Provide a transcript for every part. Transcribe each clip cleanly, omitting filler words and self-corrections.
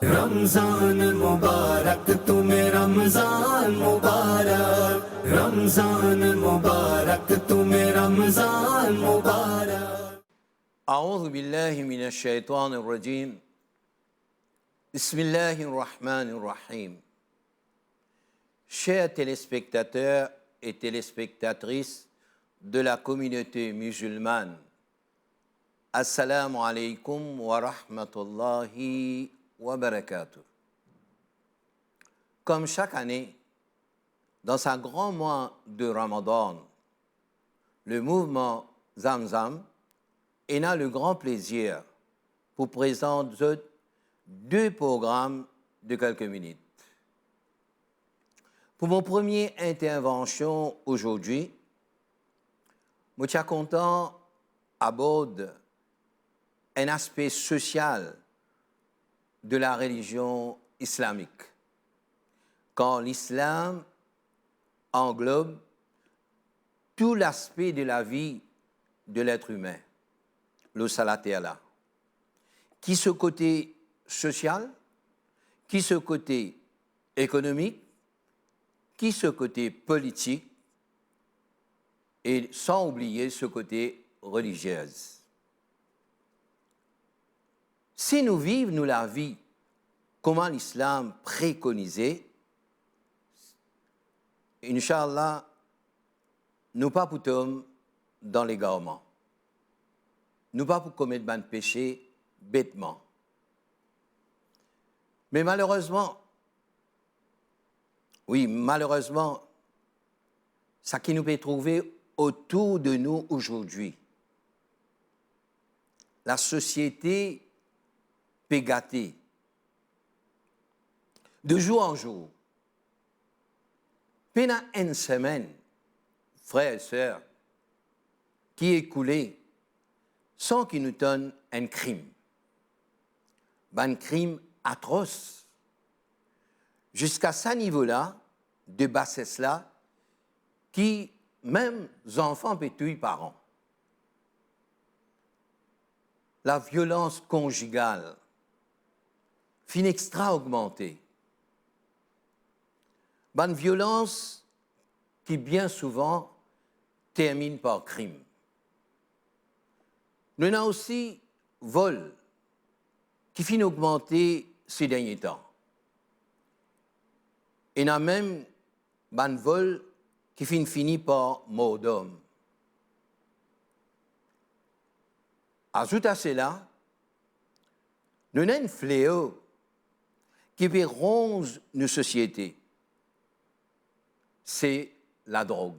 रमजान मुबारक तुम्हें रमजान मुबारक रमजान मुबारक तुम्हें रमजान मुबारक أعوذ بالله من الشيطان الرجيم بسم الله الرحمن الرحيم. Chers téléspectateurs et téléspectatrices de la communauté musulmane, Assalamu alaikum wa rahmatullahi wa barakatuh. Comme chaque année, dans ce grand mois de Ramadan, le mouvement Zamzam a le grand plaisir pour présenter deux programmes de quelques minutes. Pour mon première intervention aujourd'hui, je suis content d'aborder un aspect social de la religion islamique, quand l'islam englobe tout l'aspect de la vie de l'être humain, le salat et Allah, qui ce côté social, qui ce côté économique, qui ce côté politique, et sans oublier ce côté religieux. Si nous vivons nous la vie, comment l'islam préconisait, Inch'Allah, nous pas pour tomber dans l'égarement. Nous pas pour commettre de péché bêtement. Mais malheureusement, ça qui nous peut trouver autour de nous aujourd'hui, la société peut gâter de jour en jour. Pendant une semaine, frères et sœurs, qui est écoulé sans qu'il nous donne un crime. Un crime atroce. Jusqu'à ce niveau-là, de bassesse-là, qui, même les enfants peuvent tuer parents. La violence conjugale fin extra augmentée. Une violence qui bien souvent termine par crime. Nous avons aussi vol qui finit augmenter ces derniers temps. Et nous avons même un vol qui finit par mort d'homme. Ajoute à cela, nous avons un fléau qui peut ronger nos sociétés. C'est la drogue.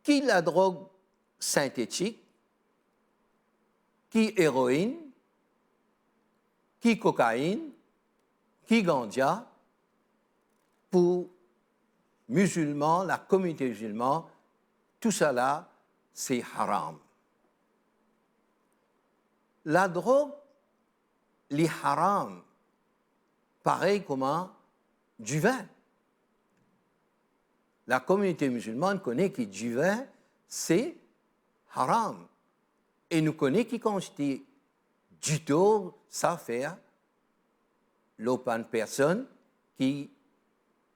Qui la drogue synthétique, qui héroïne, qui cocaïne, qui ganja, pour musulmans, la communauté musulmane, tout cela, c'est haram. La drogue, les haram, pareil comme du vin. La communauté musulmane connaît que du vin, c'est haram. Et nous connaissons qui constitue du tout, ça fait l'open personne qui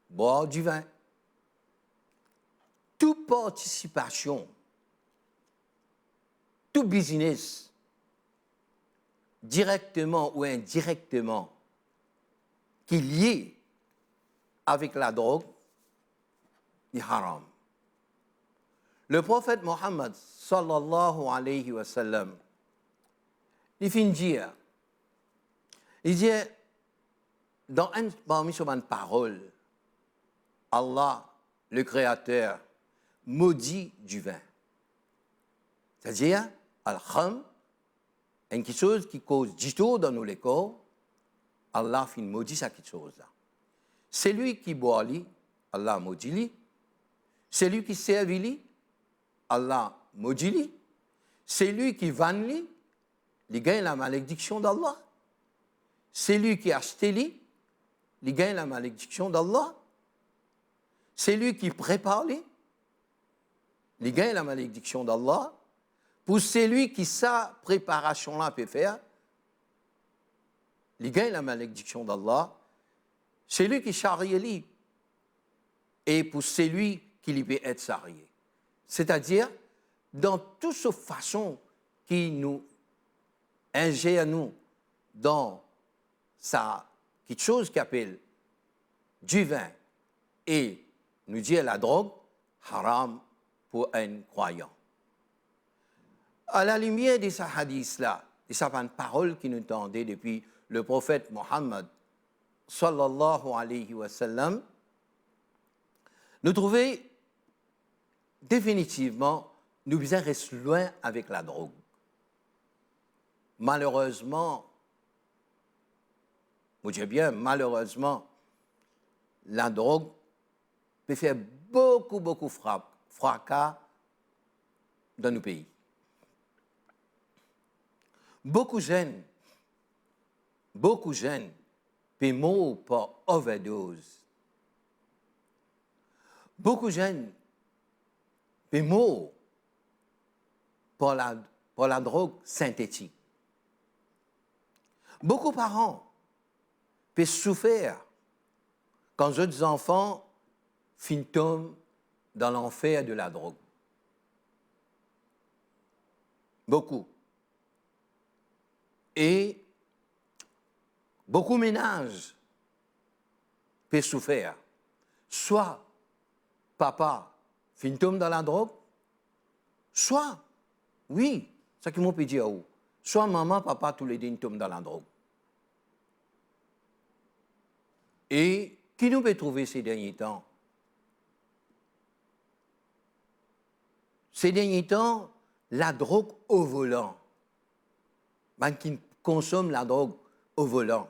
boit du vin. Toute participation, tout business, directement ou indirectement, qui est lié avec la drogue, est haram. Le prophète Mohammed sallallahu alayhi wa sallam, il finit dire, il dit, dans une parole, Allah, le Créateur, maudit du vin. C'est-à-dire, al-kham, quelque chose qui cause du tout dans nos corps, Allah finit maudit cette chose-là. C'est lui qui boit, Allah maudit lui. C'est lui qui sert, Allah maudit lui. C'est lui qui vend lui, il gagne la malédiction d'Allah. C'est lui qui achète lui, il gagne la malédiction d'Allah. C'est lui qui prépare lui, il gagne la malédiction d'Allah. Pour celui qui sa préparation-là peut faire, il gagne la malédiction d'Allah, c'est lui qui charrie lui. Et pour celui qui lui peut être charrié. C'est-à-dire, dans toute cette façon qui nous ingère nous dans ça, quelque chose qui appelle du vin et nous dit la drogue, haram pour un croyant. À la lumière de ces hadiths-là, de ces paroles qui nous tendaient depuis le prophète Mohammed, sallallahu alayhi wa sallam, nous trouvons définitivement, nous devons rester loin avec la drogue. Malheureusement, vous dites bien, malheureusement, la drogue peut faire beaucoup fracas dans nos pays. Beaucoup de jeunes peuvent mourir par overdose. Beaucoup de jeunes peuvent mourir par la drogue synthétique. Beaucoup de parents peuvent souffrir quand d'autres enfants tombent dans l'enfer de la drogue. Beaucoup. Et beaucoup de ménages peuvent souffrir. Soit papa tombe dans la drogue, soit, oui, c'est ce que je peux dire, soit maman, papa, tous les deux tombent dans la drogue. Et qui nous peut trouver ces derniers temps? Ces derniers temps, la drogue au volant. Ben, qui consomment la drogue au volant.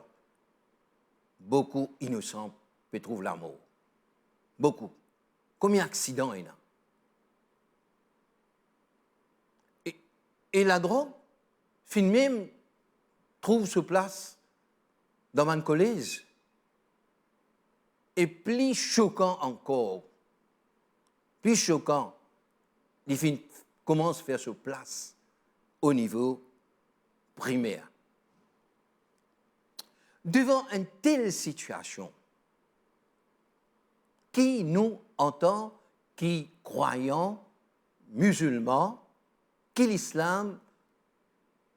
Beaucoup innocents peuvent trouver la mort. Beaucoup. Combien d'accidents il y a? Et la drogue, même, trouve sa place dans mon collège. Et plus choquant encore, les films commencent à faire sa place au niveau primaire. Devant une telle situation, qui nous, en tant que croyants musulmans, que l'islam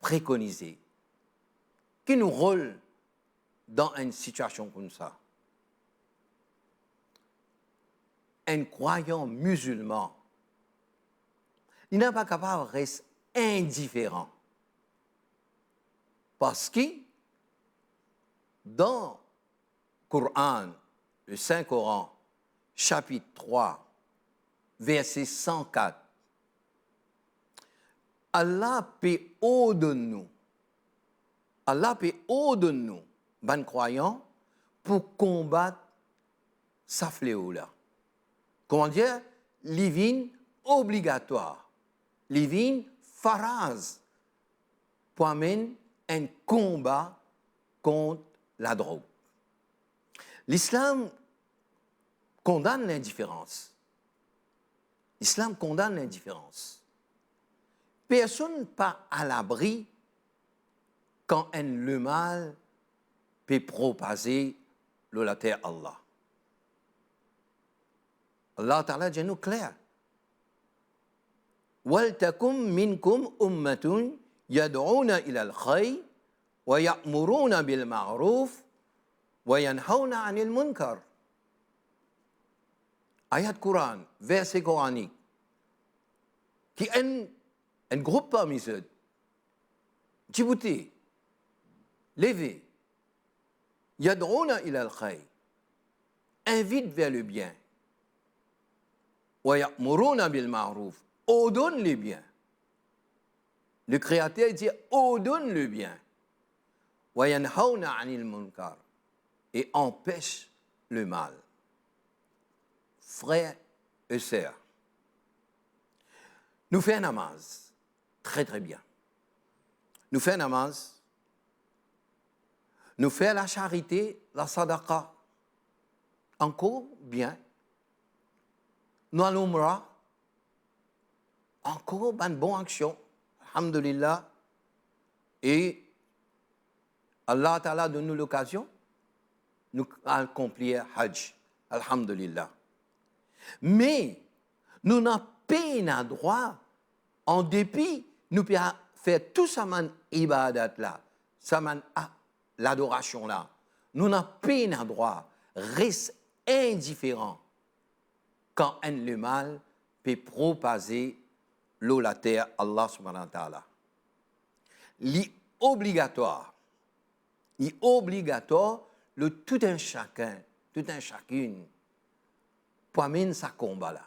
préconisait, qui nous rôle dans une situation comme ça? Un croyant musulman, il n'est pas capable de rester indifférent. Parce que dans le Coran, le Saint-Coran, chapitre 3, verset 104, Allah peut ordonner nous, ben croyants, pour combattre sa fléau-là. Comment dire? Livin obligatoire, livin faraz, pour amener un combat contre la drogue. L'islam condamne l'indifférence. L'islam condamne l'indifférence. Personne pas à l'abri quand le mal peut propager la terre Allah. Allah Ta'ala dit nous clair. وَلْتَكُمْ مِنْكُمْ أُمَّةٌ يَدْعُونَ إِلَى الْخَيْرِ وَيَأْمُرُونَ بِالْمَعْرُوفِ وَيَنْهَوْنَ عَنِ الْمُنْكَرِ. Ayat Coran, verset coranique, qui est un groupe parmi eux. Djibouti, Lévé, Yad'ouna ila al-khayr, invite vers le bien. Wa ya'muruna bil ma'ruf, ordonne le bien. Le Créateur dit ordonne le bien. Wa yanhauna 'anil munkar, et empêche le mal. Frères et sœurs, nous faisons namaz très très bien. Nous faisons namaz, nous faisons la charité, la sadaqa, encore bien. Nous allons l'umrah, encore une bonne action, alhamdulillah. Et Allah Ta'ala donne-nous l'occasion, nous accomplir Hajj. Alhamdulillah. Mais, nous n'avons pas droit, en dépit, nous pouvons faire tout ça, ibadat là, ça, l'adoration là. Nous n'avons pas droit, reste indifférent quand le mal peut propager l'eau, la terre, Allah subhanahu wa ta'ala. L'obligatoire, le tout un chacun, tout un chacune, pour amener sa combat là.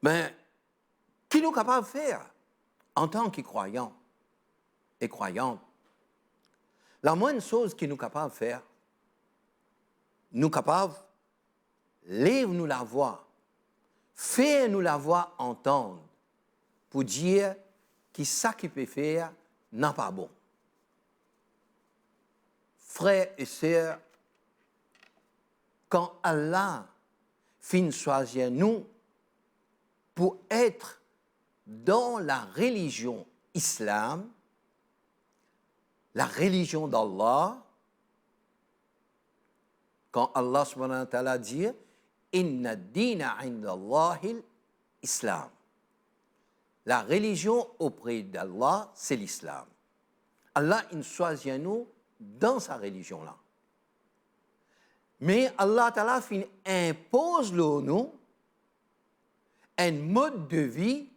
Mais, qui nous capable de faire en tant que croyants et croyantes? La moindre chose qui nous capable de faire, nous capables, lève-nous la voix, fais-nous la voix entendre, pour dire que ça qui peut faire n'est pas bon. Frères et sœurs, quand Allah finit choisir nous pour être dans la religion islam, la religion d'Allah, quand Allah subhanahu wa ta'ala dit Inna ad-dina 'inda Allahi l'islam. La religion auprès d'Allah, c'est l'islam. Allah il choisit nous dans sa religion là. Mais Allah ta'ala impose nous un mode de vie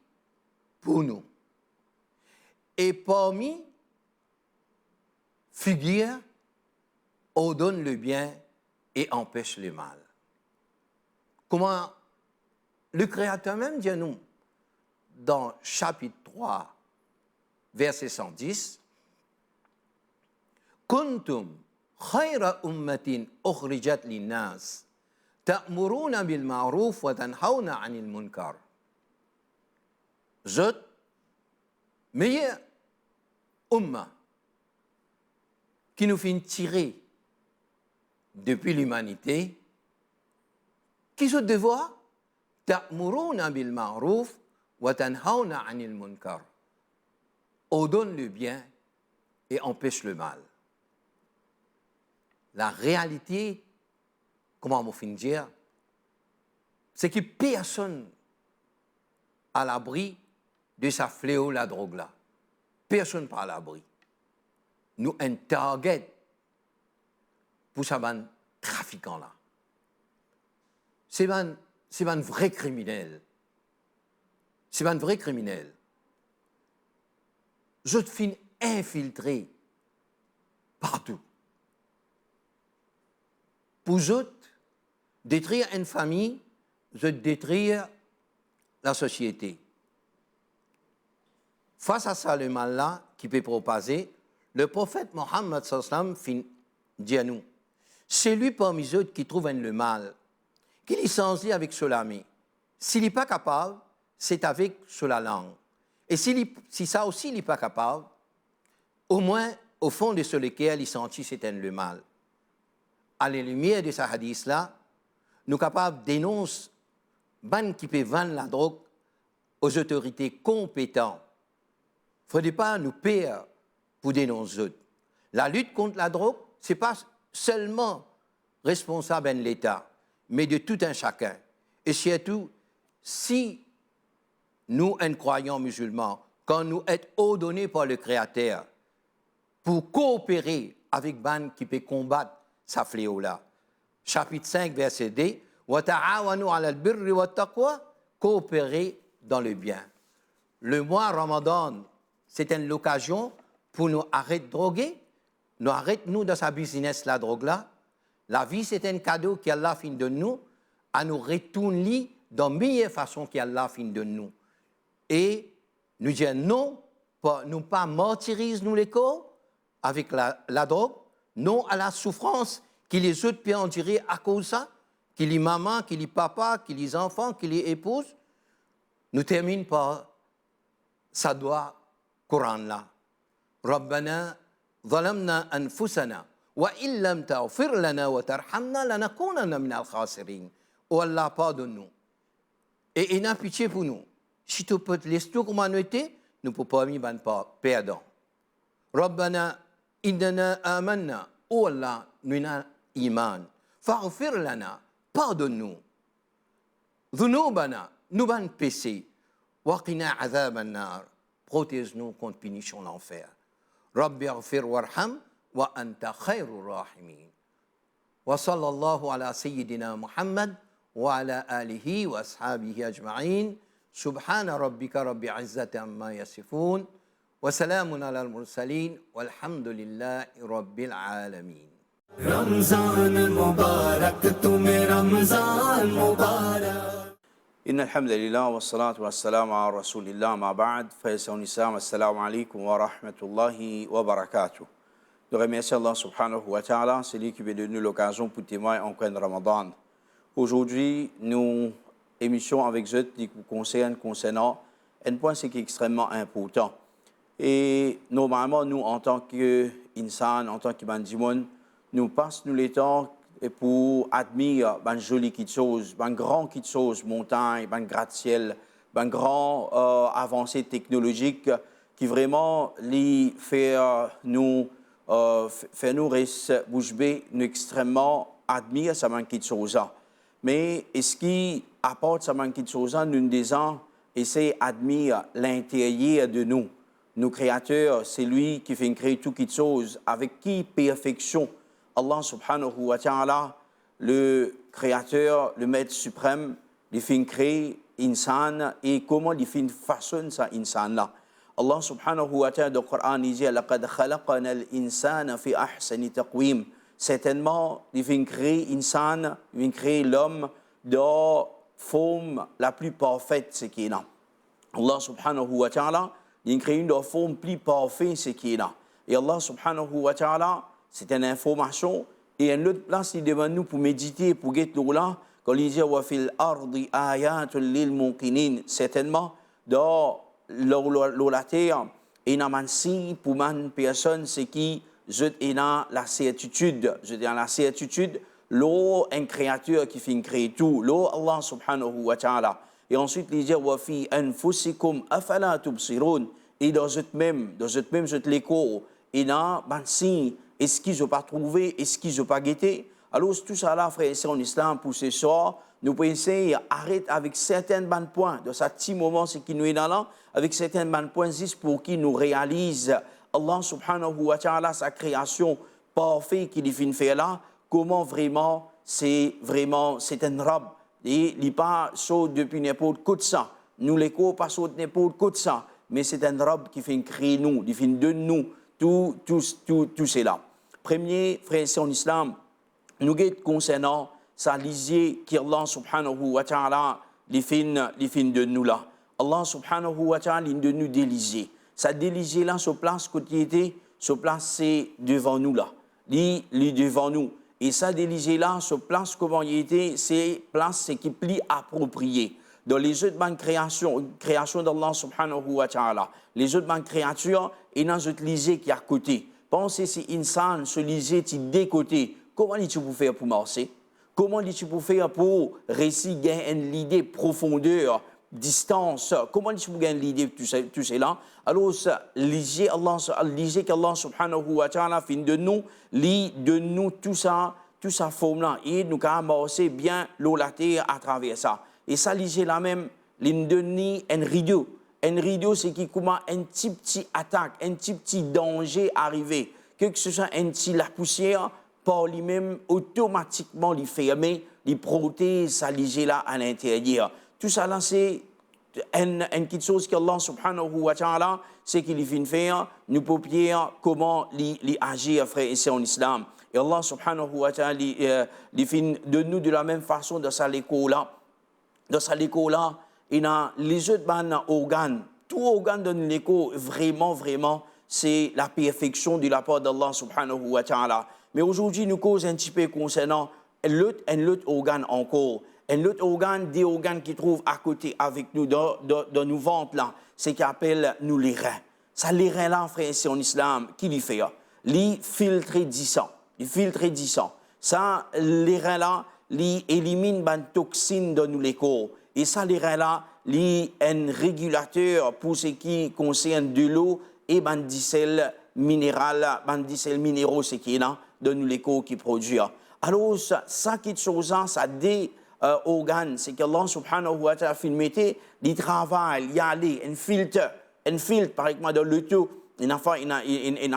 pour nous. Et parmi figure, ordonne le bien et empêche le mal. Comment le Créateur même dit à nous, dans chapitre 3, verset 110, Kuntum khayra ummatin ukhrijat linnas ta'muruna bil ma'ruf wa tanhauna 'anil munkar. Vous êtes meilleur umma qui nous fait tirer depuis l'humanité, qui se devoir ta'muruna bil ma'ruf wa tanhauna 'anil munkar. Ordonne le bien et empêche le mal. La réalité, comment on finit dire, c'est que personne à l'abri de sa fléau, la drogue là. Personne pas à l'abri. Nous un target pour ces trafiquants là. C'est un vrai criminel. C'est un vrai criminel. Je te finis infiltré partout. Pour eux, détruire une famille, je détruire la société. Face à ça, le mal-là qui peut propager, le prophète Mohammed sallam dit à nous, c'est lui parmi eux qui trouve le mal, qui licencie avec Solami. S'il n'est pas capable, c'est avec sur la langue. Et si ça aussi il n'est pas capable, au moins au fond de ce lequel il sentit c'était le mal. À la lumière de ce hadith-là, nous sommes capables de dénoncer ban qui peut vendre la drogue aux autorités compétentes. Il ne faudrait pas nous perdre pour dénoncer. La lutte contre la drogue, ce n'est pas seulement responsable de l'État, mais de tout un chacun. Et surtout, si nous, un croyant musulman, quand nous sommes ordonnés par le Créateur pour coopérer avec ban qui peut combattre sa fléau-là. Chapitre 5, verset 2, wa ta'awanu 'ala al-birri wa taqwa, coopérer dans le bien. Le mois Ramadan, c'est une occasion pour nous arrêter de droguer, nous arrêter nous dans sa business la drogue là. La vie c'est un cadeau qu'Allah fin de nous, à nous retourner dans la meilleure façon qu'Allah fin de nous. Et nous dire non, nous pas martyriser nous les corps avec la drogue, non à la souffrance que les autres peuvent endurer à cause de ça, que les mamans, que les papas, que les enfants, que les épouses. Nous terminons par ça doit Coran là. Rabbana zalamna anfusana wa illam taghfir lana wa tarhamna lanakunanna minal khasirin. Oh Allah, pardonne-nous. Et il a pitié pour nous. Si tu peux te laisser tout comme nous était, nous ne pouvons pas être perdants. ربنا إننا آمنا. Oh Allah, nous avons iman. Faghfir lana, pardonne-nous. Dhunubana, nous avons péché. Waqina azab an-nar, protège-nous contre punition l'enfer. Rabbi aghfir warham, wa anta khairur rahimin. Wa sallallahu ala sayyidina Muhammad, wa ala alihi wa ashabihi ajma'in. Subhana rabbika rabbi izzati amma yasifun. وسلام على المرسلين والحمد لله رب العالمين. رمضان مبارك तुम्हें رمضان مبارك. إن الحمد لله والصلاة والسلام على رسول الله ما بعد فيسون السلام السلام عليكم ورحمة الله وبركاته. Nous remercions Allah subhanahu wa ta'ala, c'est lui qui veut donner l'occasion pour témoigner en plein Ramadan. Aujourd'hui, nous émission avec eux qui concernant un point qui est extrêmement important. Et normalement, nous, en tant qu'insan, en tant que bandimon, nous passons le temps pour admirer une jolie petite chose, une grande petite chose, montagne, un gratte-ciel, une grande avancée technologique qui vraiment fait nous rester bouche bée, nous extrêmement admirer cette petite chose. Mais ce qui apporte cette petite chose, nous disons, essayer d'admirer l'intérieur de nous. Nos créateurs, c'est lui qui fait créer toutes choses. Avec qui perfection Allah subhanahu wa ta'ala, le créateur, le maître suprême, il fait créer insan et comment il fait façonner ça insan là. Allah subhanahu wa ta'ala dans le Coran il dit laqad khalaqna al-insana fi ahsani taqwim. Certainement, il fait créer insan, il fait créer l'homme dans forme la plus parfaite ce qui est là. Allah subhanahu wa ta'ala il crée une forme plus parfaite ce qui est là. Et Allah subhanahu wa ta'ala, c'est une information. Et une autre place, il demande nous pour méditer, pour guetter là, quand il dit wa fil ardi ayatul lil muqinin. Certainement, dans la terre, il y a un signe pour une personne, c'est qui est dans la certitude. Je dis dans la certitude, l'eau, un créateur qui fait créer tout. L'eau, Allah subhanahu wa ta'ala. Et ensuite, il dit wa fi anfusikum afala tubsirun. Et dans cette même l'écho, et dans un signe, est-ce qu'ils n'ont pas trouvé, est-ce qu'ils n'ont pas guetté? Alors, tout ça là, frère et sœurs en islam, pour ce soir, nous pouvons essayer d'arrêter avec certains bonnes points, de ce petit moment, ce qui nous est dans là, avec certains bonnes points, juste pour qu'ils nous réalisent, Allah subhanahu wa ta'ala, sa création parfaite qu'il fait faire là, comment vraiment, c'est un robe. Et il n'est pas saut depuis n'importe quoi de ça. Nous, l'écho, pas saut n'importe quoi de ça. Mais c'est un robe qui fait créer nous, qui fait de nous, tout cela. Premier, frère et en islam, nous guette concernant sa lisier qui Allah subhanahu wa ta'ala, les fait de nous là. Allah subhanahu wa ta'ala, il de nous délisier. Sa délisier là, sur place côté, sur place c'est devant nous là. Il devant nous. Et sa délisier là, sur place comment il était, c'est place c'est qui plie approprié. Dans les autres banques création d'Allah subhanahu wa ta'ala, les autres banques créatures, et dans les autres lisées qui à côté. Pensez si insan, ce lisé qui décoté, comment tu peux faire pour marcher? Comment tu peux faire pour réussir une idée profondeur, distance? Comment tu peux gagner l'idée de tout cela? Alors, lisez qu'Allah subhanahu wa ta'ala fait de nous tout ça forme là, et nous avons marché bien l'eau la terre à travers ça. Et ça, lisez la même, l'indemnie, un rideau. Un rideau, c'est qui comment un petit attaque, un petit danger arrivé. Que ce soit un petit la poussière, par lui-même, automatiquement, il ferme, il protège ça, lisez là à l'intérieur. Tout ça là, c'est une petite chose qu'Allah subhanahu wa ta'ala, c'est qu'il vient faire, nous pouvons comment il agir, frère et sœurs en islam. Et Allah subhanahu wa ta'ala, il fait de nous de la même façon dans sa l'école là. Dans sa l'écho là, il y a les autres organes. Tout organe de l'écho, vraiment, c'est la perfection de la part d'Allah subhanahu wa ta'ala. Mais aujourd'hui, nous cause un petit peu concernant un autre organe encore. Un autre organe, des organes qui trouvent à côté avec nous, dans nos ventres là, c'est qui appelle nous les reins. Ça, les reins là, frère, c'est en islam, qui les fait? Les filtrer du sang. Ça, les reins là, li élimine les toxines dans nous les corps. Et ça, les reins là, li un régulateur pour ce qui concerne de l'eau et ban diesel minéraux, c'est le minéraux, c'est qui là, de nous l'écho qui produit. Alors, ça qui est chose, ça des organes, c'est que Allah subhanahu wa ta'ala fait mettre du travail, y aller, un filtre, par exemple, dans le tout, il a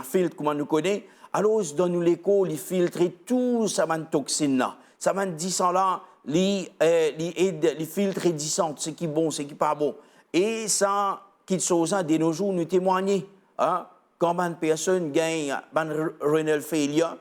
filtre, comment nous connaît. Alors, dans nous l'écho, il filtre tout ça, man toxine là. Ça man dit ça là, les filtres disant ce qui est bon, ce qui n'est pas bon. Et ça, qui chose de nos jours, nous témoigner. Hein? Quand une personne gagne une renal failure,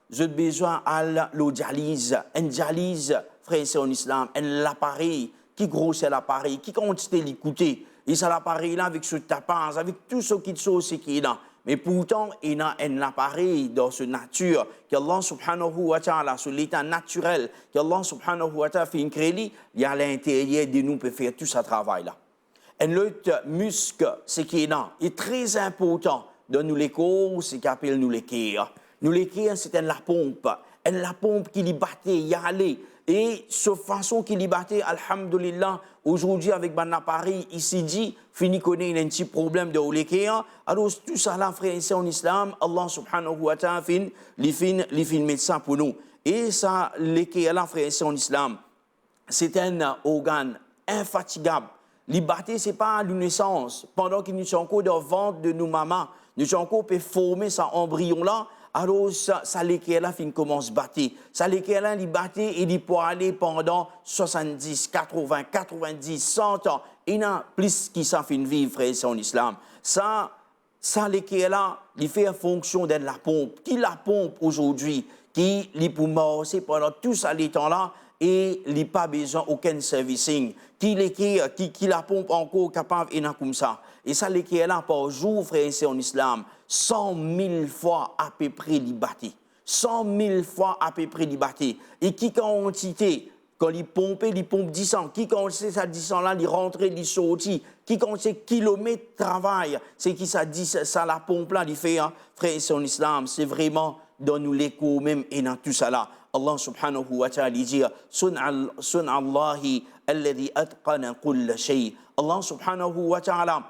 j'ai besoin de dialyse. Une dialyse, frère, c'est en islam, l'appareil, qui gros c'est l'appareil, qui quantité l'écouter. Et c'est l'appareil là avec ce tapage, avec tout ce qui chose, ce qui est là. Mais pourtant, il y a un appareil dans cette nature qu'Allah subhanahu wa ta'ala, sur l'état naturel qu'Allah subhanahu wa ta'ala fait une crédit, il y a à l'intérieur de nous peut faire tout ce travail-là. Un autre muscle, ce qui est là, est très important dans nous les corps, c'est qu'appelle nous les cœurs. Nous les cœurs, c'est la pompe. La pompe qui les battait, y allait. Et cette façon qu'il y battait, alhamdulillah, aujourd'hui avec un appareil ici dit, fini connaît un petit problème de l'équerre. Alors tout ça là, frère, c'est en islam, Allah subhanahu wa ta'ala fin médecin pour nous. Et ça, l'équerre là, frère, c'est en islam, c'est un organe infatigable. Liberté, ce n'est pas à la naissance. Pendant que nous sommes encore dans le ventre de nos mamans, nous sommes encore pour former cet embryon-là, alors ça l'équerre-là commence à battre. Ça l'équerre-là, il battre et il peut aller pendant 70, 80, 90, 100 ans. Il y a plus qui s'en fait vivre, frère, c'est en islam. Ça l'équerre-là, il fait en fonction de la pompe. Qui la pompe aujourd'hui, qui peut marcher pendant tout ça, les temps-là, et il n'a pas besoin aucun servicing. Qui la pompe encore capable et comme ça. Et ça, l'équerre là par jour, frère, c'est en islam, 100 000 fois à peu près liberté. 100 000 fois à peu près liberté. Et qui quantité, quand il pompe 10 ans, qui quantité ça 10 ans là, il rentre, il sortit, qui quantité kilomètres de travail, c'est qui ça dit, ça la pompe là, il fait, hein, frère, c'est en islam, c'est vraiment dans nous l'écho même et dans tout ça là. Allah subhanahu wa ta'ala dit Sun Allahi alladhi atqana kulla shay. Allah subhanahu wa ta'ala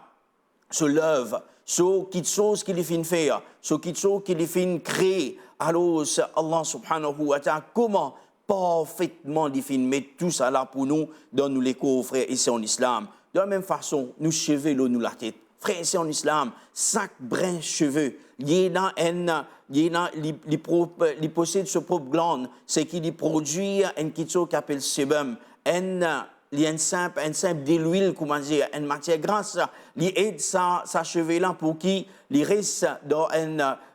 se lève sur quelque chose qu'il fait faire, sur quelque chose qu'il fait créer. Alors Allah subhanahu wa ta'ala comment parfaitement il fait mettre tout ça là pour nous dans nous les frères ici en islam. De la même façon, nous cheveux nous la tête. Frère, ici en islam, chaque brin cheveux, il possède ce propre glande, c'est qu'il produit un chose qu'on appelle sébum, un simple de l'huile, comment dire, une matière grasse, il aide sa cheveux là pour qu'il reste dans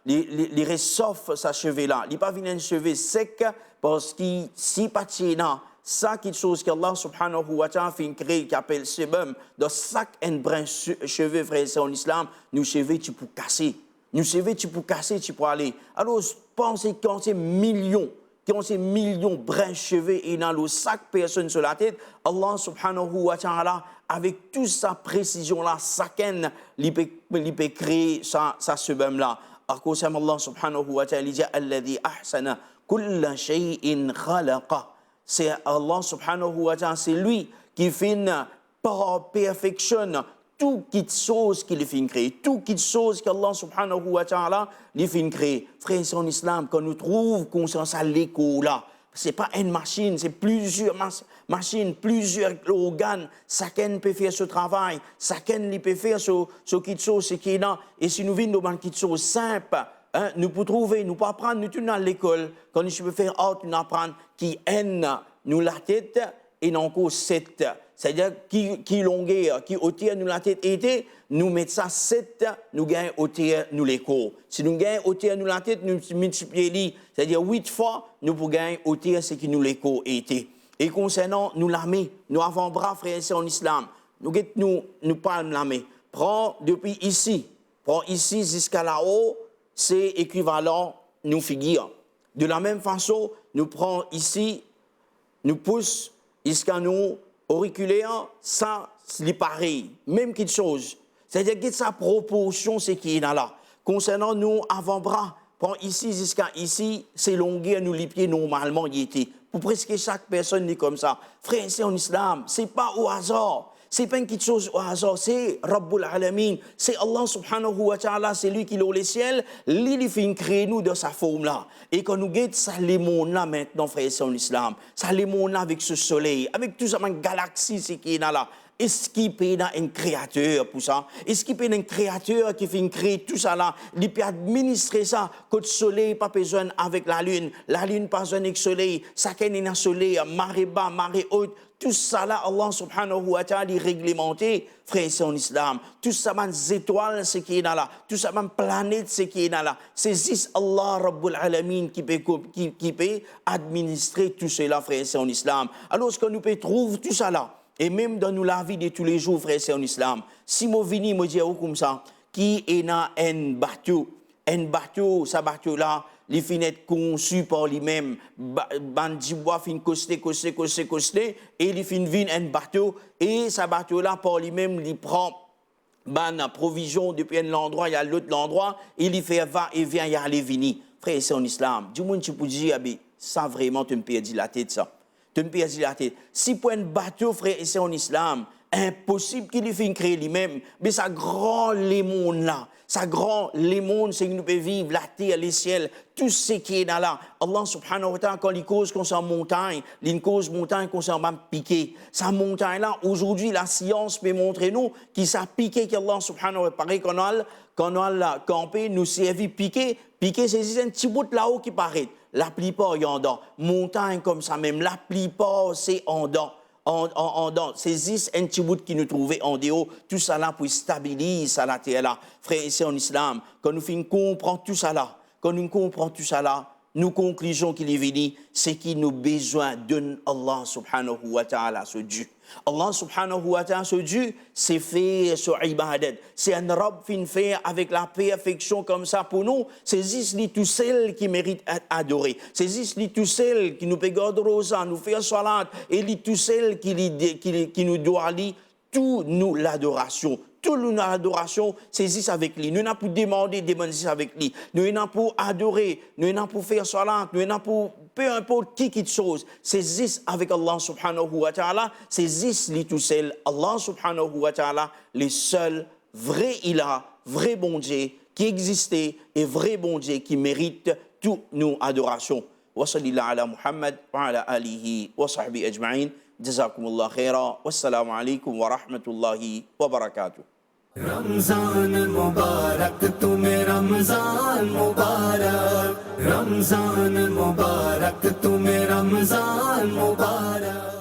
il reste sauf sa cheveux là. Il n'est pas venu un cheveu sec parce que si pas là, ça quelque chose qu'Allah subhanahu wa ta'ala fait créer qui appelle sébum, dans chaque brin cheveux, frère, c'est en islam, nous cheveux tu peux casser. Nous cheveux tu peux casser, tu peux aller. Alors pensez quand c'est millions de brins cheveux et dans chaque personne sur la tête, Allah subhanahu wa ta'ala, avec toute sa précision là, chacun il peut créer sa sébum là. À cause de Allah subhanahu wa ta'ala, il dit alladhi ahsana kulla shay'in khalaqa. C'est Allah subhanahu wa ta'ala, c'est lui qui fait perfectionne tout quelque chose qu'il fait créer, tout quelque chose qu'Allah subhanahu wa ta'ala lui fait créer. Frère, c'est en islam, quand nous trouvons conscience à l'écho là, c'est pas une machine, c'est plusieurs machines, plusieurs organes, chacun peut faire ce travail, chacun peut faire ce quelque chose qui est là. Et si nous venons dans quelque chose simple, hein, nous pouvons trouver, nous pouvons apprendre, nous sommes à l'école, quand nous pouvons faire autre, nous apprendre qui aime nous la tête et non encore 7. C'est-à-dire qui longueur, qui hauteur nous la tête était, nous mettons ça 7, nous gagnons hauteur nous l'écho. Si nous gagnons hauteur nous la tête, nous multiplions, c'est-à-dire 8 fois, nous pouvons gagner hauteur ce qui nous l'écho était. Et concernant nous l'armée, nous avons bras frères en islam, nous parlons l'armée. Prends depuis ici jusqu'à là-haut, c'est équivalent nous figure. De la même façon, nous prenons ici, nous poussons jusqu'à nous auriculaires, ça c'est pareil, même quelque chose. C'est-à-dire que sa proportion, c'est qui est là. Concernant nous avant-bras, prends ici jusqu'à ici, c'est longueur, nous les pieds normalement y étaient. Pour presque chaque personne est comme ça. Frère, c'est en islam, c'est pas au hasard. C'est pas une petite chose au hasard, c'est Rabbul Alamin, c'est Allah subhanahu wa ta'ala, c'est lui qui est les ciels, il fait créer nous de sa forme là. Et quand nous guettons ça les mondes là maintenant, frères et sœurs en islam, ça les mondes là avec ce soleil, avec tout ça, une galaxie c'est qui est là. Est-ce qu'il peut y avoir un créateur pour ça? Est-ce qu'il peut y avoir un créateur qui fait créer tout ça là? Il peut administrer ça, que le soleil pas besoin avec la lune pas besoin avec le soleil, ça qu'il y a un soleil, marée bas, marée haute, tout ça là, Allah subhanahu wa ta'ala est réglementé, frère, c'est en islam. Tout ça, les étoiles, c'est qui est là. Tout ça, les planètes, c'est qui est là. C'est juste Allah Rabbul Alamin qui peut administrer tout cela, frère, c'est en islam. Alors, ce que nous pouvons trouver tout ça là, et même dans la vie de tous les jours, frère, c'est en islam. Si je viens me dire comme ça, qui est dans un bateau, ce bateau-là, les fenêtres conçues par lui-même, bandi bois fin costé, et il fin vin un bateau, et ce bateau-là par lui-même, il prend la provision depuis un endroit, il y a l'autre endroit, et il fait va et vient, il y a les vini. Frère, c'est en islam. Du monde, tu peux dire, ça vraiment, tu me perds la tête, ça. Tu me perds la tête. Si pour un bateau, frère, c'est en islam, impossible qu'il fait créer lui-même, mais ça grand les mondes là. Ça grand les mondes, c'est que nous pouvons vivre la terre, les ciels, tout ce qui est là. Allah subhanahu wa ta'ala, quand il cause concernant montagne, il cause montagne concernant piqué. Sa montagne là, aujourd'hui, la science peut montrer nous qui ça piqué qu'Allah subhanahu wa ta'ala, pareil qu'on a campé, nous servi piqué, c'est un petit bout là-haut qui paraît. La plupart, il y a en dedans. Montagne comme ça même, la plupart, c'est en dedans. C'est juste un petit bout qui nous trouvait en dehors. Tout ça là pour stabiliser la terre là. Frère, ici en islam, quand nous finissons comprendre tout ça là, nous conclusions qu'il est venu, c'est qu'il nous besoin de Allah subhanahu wa ta'ala, ce Dieu. Allah subhanahu wa ta'ala, ce Dieu, c'est fait sur ibadat. C'est un Rabb fin fait avec la perfection comme ça pour nous. C'est juste lui tout seul qui mérite d'être adoré. C'est juste lui tout seul qui nous peut garder rosa, nous faire salat. Et lui tout seul qui nous doit lui tout nous l'adoration. Tout nous l'adoration, c'est juste avec lui. Nous n'avons pas demander avec lui. Nous n'avons pour adorer, nous n'avons pour faire salat, nous n'avons pour peu importe qui chose. C'est juste avec Allah subhanahu wa ta'ala, c'est juste lui tout seul. Allah subhanahu wa ta'ala, le seul vrai ilah, vrai bon Dieu qui existait et vrai bon Dieu qui mérite toute nos adorations. Wa sallallahu ala Muhammad wa ala alihi wa sahbihi ajma'in. Jazakumullah khaira. Wassalamu alaikum wa rahmatullahi wa barakatuh. Ramzan मुबारक तुम्हें रमजान मुबारक रमजान मुबारक तुम्हें रमजान मुबारक